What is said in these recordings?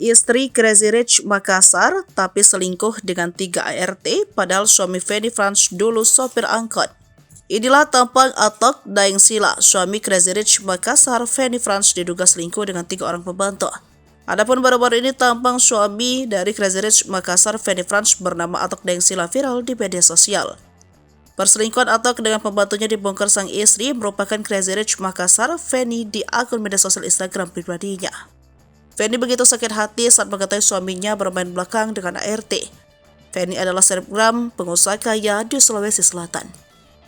Istri Crazy Rich Makassar tapi selingkuh dengan 3 ART padahal suami Feni Franz dulu sopir angkot. Inilah tampang Atok Daeng Sila, suami Crazy Rich Makassar. Feni Franz diduga selingkuh dengan 3 orang pembantu. Adapun baru-baru ini tampang suami dari Crazy Rich Makassar, Feni Franz, bernama Atok Daeng Sila viral di media sosial. Perselingkuhan Atok dengan pembantunya dibongkar sang istri merupakan Crazy Rich Makassar, Feni, di akun media sosial Instagram pribadinya. Feni begitu sakit hati saat mengetahui suaminya bermain belakang dengan ART. Feni adalah selebgram pengusaha kaya di Sulawesi Selatan.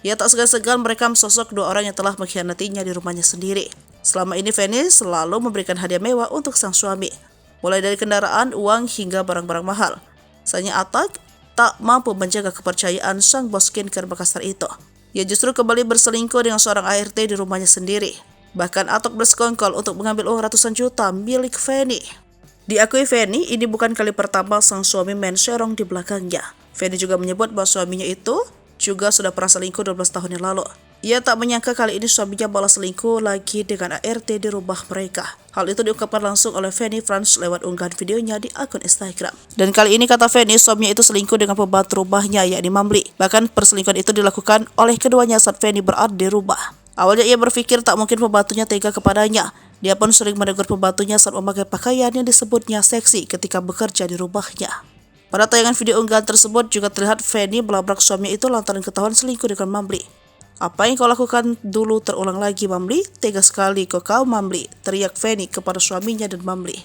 Ia tak segan-segan merekam sosok 2 orang yang telah mengkhianatinya di rumahnya sendiri. Selama ini Feni selalu memberikan hadiah mewah untuk sang suami, mulai dari kendaraan, uang, hingga barang-barang mahal. Sayangnya Atok tak mampu menjaga kepercayaan sang bos skincare Makassar itu. Ia justru kembali berselingkuh dengan seorang ART di rumahnya sendiri. Bahkan Atok bersekongkol untuk mengambil uang ratusan juta milik Feni. Diakui Feni, ini bukan kali pertama sang suami main serong di belakangnya. Feni juga menyebut bahwa suaminya itu juga sudah pernah selingkuh 12 tahun yang lalu. Ia tak menyangka kali ini suaminya balas selingkuh lagi dengan ART di rumah mereka. Hal itu diungkapkan langsung oleh Feni Franz lewat unggahan videonya di akun Instagram. Dan kali ini kata Feni, suaminya itu selingkuh dengan pembantu rumahnya yakni Mamli. Bahkan perselingkuhan itu dilakukan oleh keduanya saat Feni berada di rumah. Awalnya ia berpikir tak mungkin pembantunya tega kepadanya. Dia pun sering menegur pembantunya saat memakai pakaian yang disebutnya seksi ketika bekerja di rumahnya. Pada tayangan video unggahan tersebut juga terlihat Feni melabrak suaminya itu lantaran ketahuan selingkuh dengan Mamli. "Apa yang kau lakukan dulu terulang lagi, Mamli? Tega sekali kau Mamli," teriak Feni kepada suaminya dan Mamli.